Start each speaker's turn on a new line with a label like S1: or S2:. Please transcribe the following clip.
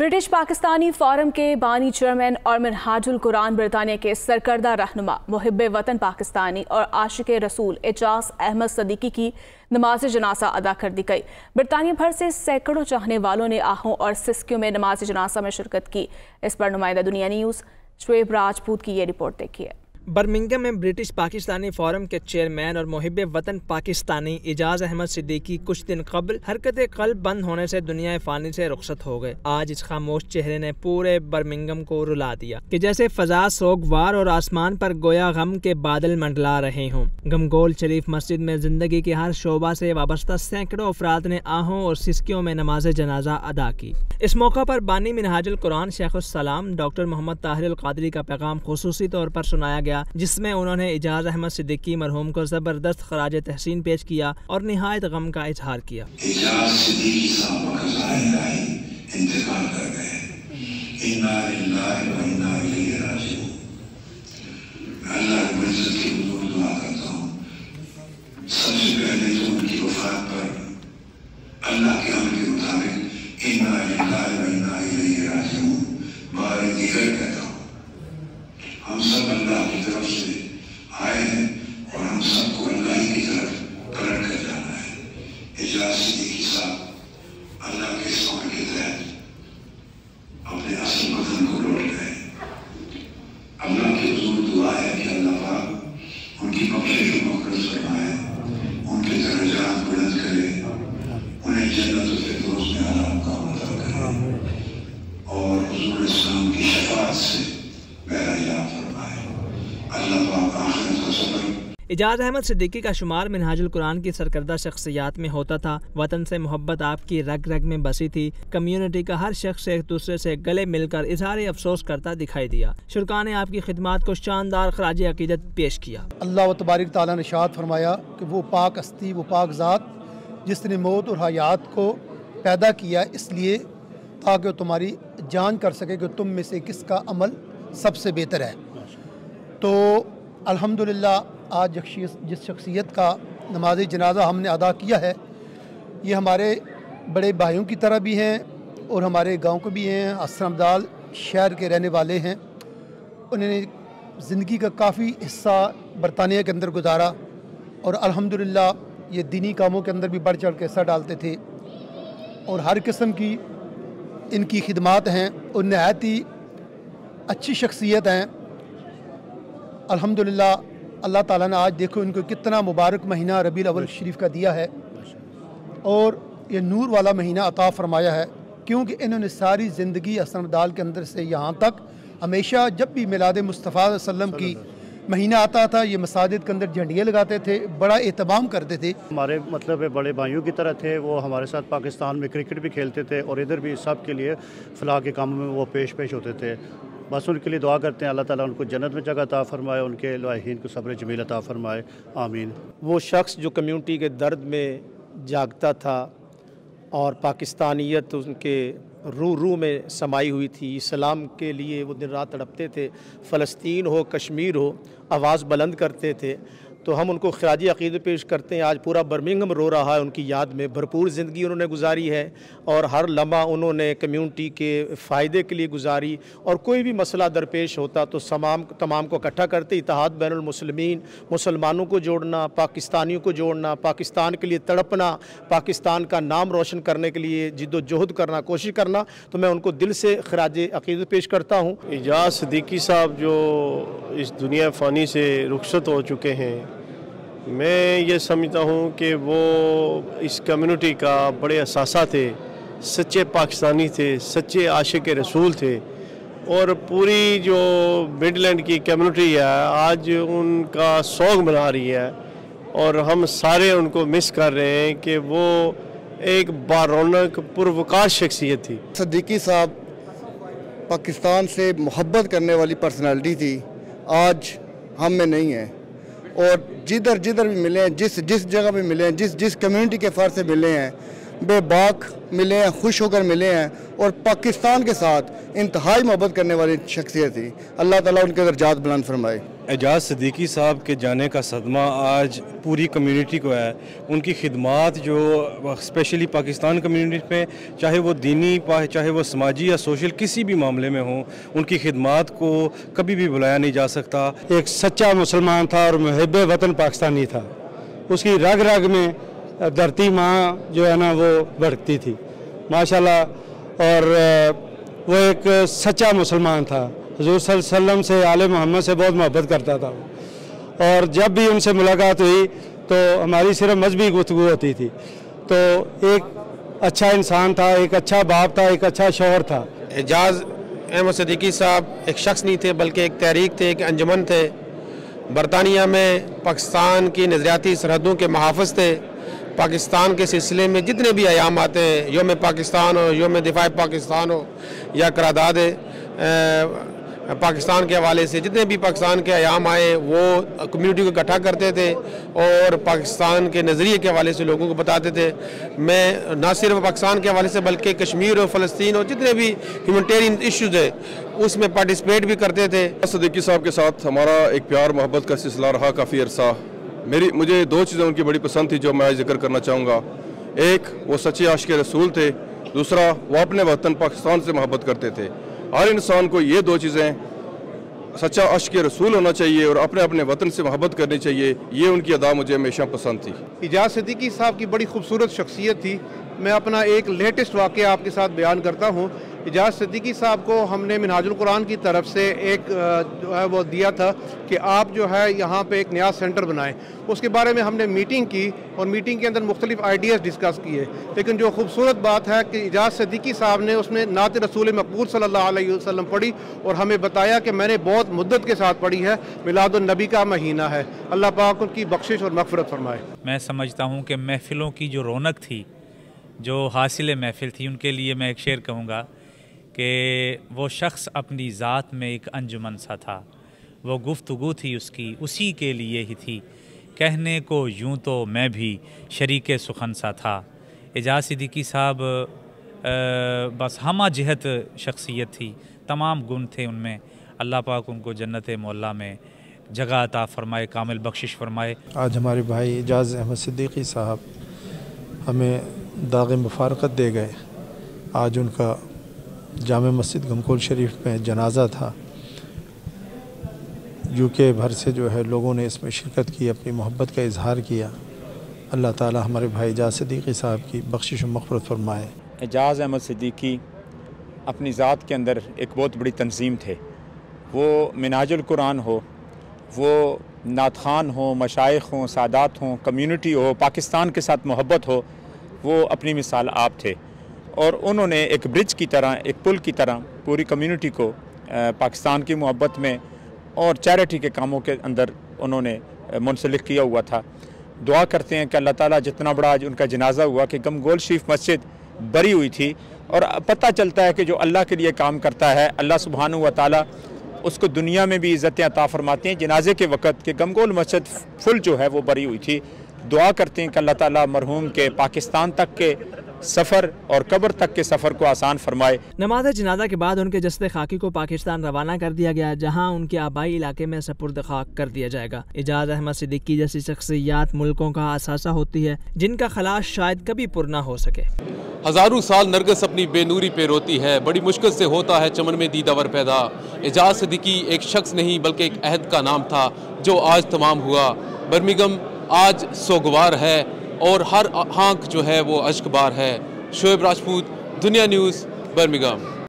S1: British Pakistani forum के बानी chairman और मिनहाजुल कुरान बरतानिया के सरकर्दा रहनुमा मुहिब्बे वतन पाकिस्तानी और आशिक़े रसूल एजाज अहमद सदीकी की नमाज जनाजा अदा कर दी गई। बरतानिया भर से सैकड़ों चाहने वालों ने आहों और सिस्कियों में नमाज जनाजा में शिरकत की। इस पर नुमाइंदा दुनिया न्यूज़ शुएब राजपूत की ये रिपोर्ट देखिए।
S2: बर्मिंघम में ब्रिटिश पाकिस्तानी फोरम के चेयरमैन और मुहिब्बे वतन पाकिस्तानी एजाज अहमद सिद्दीकी कुछ दिन कबल हरकत कल्ब बंद होने से दुनिया फ़ानी से रुखसत हो गए। आज इस खामोश चेहरे ने पूरे बर्मिंघम को रुला दिया कि जैसे फ़ज़ा सोगवार और आसमान पर गोया गम के बादल मंडला रहे हों। गमगोल शरीफ मस्जिद में ज़िंदगी के हर शोबा से वाबस्ता सैकड़ों अफराद ने आहों और सिस्कियों में नमाज जनाजा अदा की। इस मौका पर बानी मिनहाजुल कुरान शेखुस्सलाम डॉक्टर मोहम्मद ताहिर अल कादरी का पैगाम खुसूसी तौर पर सुनाया गया, जिसमें उन्होंने एजाज अहमद सिद्दीकी मरहूम को ज़बरदस्त खराज तहसीन पेश किया और निहायत गम का इजहार किया।
S3: एजाज सिद्दीकी साहब इंतकाल कर गए। इन्ना लिल्लाहि व इन्ना इलैहि राजिऊन। अल्लाह रब्बुल इज्जत की हुजूर दुआ करता हूँ, सबसे पहले तो उनकी वफात पर अल्लाह के अमर के मुताबिक इन्ना लिल्लाहि व इन्ना इलैहि राजिऊन बारे दिगर कहता हूँ। हम सब अल्लाह की तरफ से आए हैं और हम सबको अल्लाह की तरफ पलट कर जाना है। एजाज सिद्दीकी साहब अल्लाह के सौर के तहत अपने असल वतन को लौट गए। अल्लाह की हुजूर दुआ है कि अल्लाह पाक उनकी बख्शिश और मग़फ़िरत फरमाए, उनके दर्जात बुलंद करे, उन्हें जन्नतुल फिरदौस में आला मुक़ाम अता करे और हुजूर इस्लाम की शफ़ाअत से
S2: एजाज अहमद सिद्दीकी का शुमार मिनहाजुल कुरान की सरकर्दा शख्सियात में होता था। वतन से मोहब्बत आपकी रग रग में बसी थी। कम्युनिटी का हर शख्स एक दूसरे से गले मिलकर इजहार अफसोस करता दिखाई दिया। शुरका ने आपकी खिदमात को शानदार खराज अकीदत पेश किया।
S4: अल्लाह तबारक तआला ने इरशाद फरमाया कि वो पाक हस्ती, वो पाक ज़ात जिसने मौत और हयात को पैदा किया इसलिए ताकि तुम्हारी जान कर सके कि तुम में से किसका अमल सबसे बेहतर है। तो अल्हम्दुलिल्लाह आज जिस शख्सियत का नमाज जनाजा हमने अदा किया है, ये हमारे बड़े भाइयों की तरह भी हैं और हमारे गांव के भी हैं। असरमदाल शहर के रहने वाले हैं। उन्होंने ज़िंदगी का काफ़ी हिस्सा बरतानिया के अंदर गुजारा और अल्हम्दुलिल्लाह ये दीनी कामों के अंदर भी बढ़ चढ़ के हिस्सा डालते थे और हर किस्म की इनकी खिदमात हैं और नहायत ही अच्छी शख्सियत हैं। अल्हम्दुलिल्लाह अल्लाह ताला ने आज देखो इनको कितना मुबारक महीना रबीउल अव्वल शरीफ का दिया है और ये नूर वाला महीना अता फरमाया है, क्योंकि इन्होंने सारी ज़िंदगी असरमदाल के अंदर से यहाँ तक हमेशा जब भी मिलाद मुस्तफ़ा सल्लम की महीना आता था ये मसाजिद के अंदर झंडियाँ लगाते थे, बड़ा एहतमाम करते थे।
S5: हमारे मतलब बड़े भाइयों की तरह थे। वो हमारे साथ पाकिस्तान में क्रिकेट भी खेलते थे और इधर भी सब के लिए फलाह के कामों में वो पेश होते थे। बस उनके लिए दुआ करते हैं अल्लाह ताला उनको जन्नत में जगह अता फरमाए, उनके लाहीन को सब्र जमील अता फरमाए, आमीन।
S6: वो शख्स जो कम्युनिटी के दर्द में जागता था और पाकिस्तानियत उनके रूह में समाई हुई थी। इस्लाम के लिए वो दिन रात तड़पते थे। फ़लस्तीन हो, कश्मीर हो, आवाज़ बुलंद करते थे। तो हम उनको खराजी अक़ीदत पेश करते हैं। आज पूरा बर्मिंघम रो रहा है उनकी याद में। भरपूर ज़िंदगी उन्होंने गुजारी है और हर लम्हा उन्होंने कम्युनिटी के फ़ायदे के लिए गुजारी और कोई भी मसला दरपेश होता तो तमाम को इकट्ठा करते। इत्तेहाद बैनुल मुस्लिमीन, मुसलमानों को जोड़ना, पाकिस्तानियों को जोड़ना, पाकिस्तान के लिए तड़पना, पाकिस्तान का नाम रोशन करने के लिए जिद्दोजहद करना, कोशिश करना। तो मैं उनको दिल से खराज अक़ीदत पेश करता हूँ।
S7: एजाज सिद्दीकी साहब जो इस दुनिया फ़ानी से रुखसत हो चुके हैं, मैं ये समझता हूँ कि वो इस कम्युनिटी का बड़े असासा थे, सच्चे पाकिस्तानी थे, सच्चे आशिक़ रसूल थे और पूरी जो मिडलैंड की कम्युनिटी है आज उनका सोग मना रही है और हम सारे उनको मिस कर रहे हैं कि वो एक बारौनक पुरवकार शख्सियत थी।
S8: सिद्दीकी साहब पाकिस्तान से मोहब्बत करने वाली पर्सनालिटी थी, आज हम में नहीं है और जिधर भी मिले हैं, जिस जगह पे मिले हैं, जिस कम्युनिटी के फ़र्ज से मिले हैं, بے باک ملے ہیں، خوش ہو کر ملے ہیں اور پاکستان کے ساتھ انتہائی محبت کرنے والی شخصیت تھی۔ اللہ تعالیٰ ان کے درجات بلند فرمائے۔
S9: اعجاز صدیقی صاحب کے جانے کا صدمہ آج پوری کمیونٹی کو ہے۔ ان کی خدمات جو اسپیشلی پاکستان کمیونٹی میں، چاہے وہ دینی چاہے وہ سماجی یا سوشل کسی بھی معاملے میں ہوں، ان کی خدمات کو کبھی بھی بلایا نہیں جا سکتا۔
S10: ایک سچا مسلمان تھا اور محب وطن پاکستانی تھا۔ اس کی رگ رگ میں دھرتی ماں جو ہے نا وہ بھڑکتی تھی ماشاءاللہ، اور وہ ایک سچا مسلمان تھا۔ حضور صلی اللہ علیہ وسلم سے، آل محمد سے بہت محبت کرتا تھا، اور جب بھی ان سے ملاقات ہوئی تو ہماری صرف مذہبی گفتگو ہوتی تھی۔ تو ایک اچھا انسان تھا، ایک اچھا باپ تھا، ایک اچھا شوہر تھا۔
S11: اعجاز احمد صدیقی صاحب ایک شخص نہیں تھے بلکہ ایک تحریک تھے، ایک انجمن تھے۔ برطانیہ میں پاکستان کی نظریاتی سرحدوں کے محافظ تھے۔ پاکستان کے سلسلے میں جتنے بھی ایام آتے ہیں، یوم پاکستان ہو، یوم دفاع پاکستان ہو یا قرارداد پاکستان کے حوالے سے، جتنے بھی پاکستان کے ایام آئے وہ کمیونٹی کو اکٹھا کرتے تھے اور پاکستان کے نظریے کے حوالے سے لوگوں کو بتاتے تھے۔ میں نہ صرف پاکستان کے حوالے سے بلکہ کشمیر اور فلسطین اور جتنے بھی ہیومنٹیرین ایشوز ہیں اس میں پارٹیسپیٹ بھی کرتے تھے۔
S12: صدیقی صاحب کے ساتھ ہمارا ایک پیار محبت کا سلسلہ رہا کافی عرصہ۔ مجھے دو چیزیں ان کی بڑی پسند تھی جو میں آج ذکر کرنا چاہوں گا۔ ایک وہ سچے عاشق رسول تھے، دوسرا وہ اپنے وطن پاکستان سے محبت کرتے تھے۔ ہر انسان کو یہ دو چیزیں، سچا عاشق رسول ہونا چاہیے اور اپنے وطن سے محبت کرنی چاہیے، یہ ان کی ادا مجھے ہمیشہ پسند تھی۔
S13: اعجاز صدیقی صاحب کی بڑی خوبصورت شخصیت تھی۔ میں اپنا ایک لیٹسٹ واقعہ آپ کے ساتھ بیان کرتا ہوں۔ اعجاز صدیقی صاحب کو ہم نے منہاج القرآن کی طرف سے ایک جو ہے وہ دیا تھا کہ آپ جو ہے یہاں پہ ایک نیا سینٹر بنائیں۔ اس کے بارے میں ہم نے میٹنگ کی اور میٹنگ کے اندر مختلف آئیڈیاز ڈسکس کیے، لیکن جو خوبصورت بات ہے کہ اعجاز صدیقی صاحب نے اس میں نعت رسول مقبول صلی اللہ علیہ وسلم پڑھی اور ہمیں بتایا کہ میں نے بہت مدت کے ساتھ پڑھی ہے، میلاد النبی کا مہینہ ہے۔ اللہ پاک ان کی بخشش اور مغفرت فرمائے۔
S14: میں سمجھتا ہوں کہ محفلوں کی جو رونق تھی، جو حاصل محفل تھی، ان کے لیے میں ایک شعر کہوں گا کہ وہ شخص اپنی ذات میں ایک انجمن سا تھا، وہ گفتگو تھی اس کی اسی کے لیے ہی تھی، کہنے کو یوں تو میں بھی شریک سخن سا تھا۔ اعجاز صدیقی صاحب بس ہمہ جہت شخصیت تھی، تمام گن تھے ان میں۔ اللہ پاک ان کو جنت معلیٰ میں جگہ عطا فرمائے، کامل بخشش فرمائے۔
S10: آج ہمارے بھائی اعجاز احمد صدیقی صاحب ہمیں داغ مفارقت دے گئے۔ آج ان کا جامع مسجد گھمکول شریف میں جنازہ تھا۔ UK بھر سے جو ہے لوگوں نے اس میں شرکت کی، اپنی محبت کا اظہار کیا۔ اللہ تعالی ہمارے بھائی اعجاز صدیقی صاحب کی بخشش و مغفرت فرمائے۔
S15: اعجاز احمد صدیقی اپنی ذات کے اندر ایک بہت بڑی تنظیم تھے۔ وہ منہاج القرآن ہو، وہ نعت خوان ہوں، مشائخ ہوں، سادات ہوں، کمیونٹی ہو، پاکستان کے ساتھ محبت ہو، وہ اپنی مثال آپ تھے، اور انہوں نے ایک برج کی طرح، ایک پل کی طرح پوری کمیونٹی کو پاکستان کی محبت میں اور چیریٹی کے کاموں کے اندر انہوں نے منسلک کیا ہوا تھا۔ دعا کرتے ہیں کہ اللہ تعالیٰ جتنا بڑا آج ان کا جنازہ ہوا کہ گھمکول شریف مسجد بری ہوئی تھی، اور پتہ چلتا ہے کہ جو اللہ کے لیے کام کرتا ہے اللہ سبحانہ و تعالیٰ اس کو دنیا میں بھی عزتیں عطا فرماتے ہیں۔ جنازے کے وقت کہ گھمکول مسجد فل جو ہے وہ بری ہوئی تھی، دعا کرتے ہیں کہ اللہ تعالیٰ مرحوم کے پاکستان تک کے سفر اور قبر تک کے سفر کو آسان فرمائے۔
S2: نماز جنازہ کے بعد ان کے جسد خاکی کو پاکستان روانہ کر دیا گیا، جہاں ان کے آبائی علاقے میں سپرد خاک کر دیا جائے گا۔ اعجاز احمد صدیقی جیسی شخصیات ملکوں کا اثاثہ ہوتی ہے، جن کا خلاص شاید کبھی پر نہ ہو سکے۔
S16: ہزاروں سال نرگس اپنی بے نوری پہ روتی ہے، بڑی مشکل سے ہوتا ہے چمن میں دیدہ ور پیدا۔ اعجاز صدیقی ایک شخص نہیں بلکہ ایک عہد کا نام تھا جو آج تمام ہوا۔ برمنگھم آج سوگوار ہے اور ہر آنکھ جو ہے وہ اشک بار ہے۔ شعیب راجپوت، دنیا نیوز، برمنگھم۔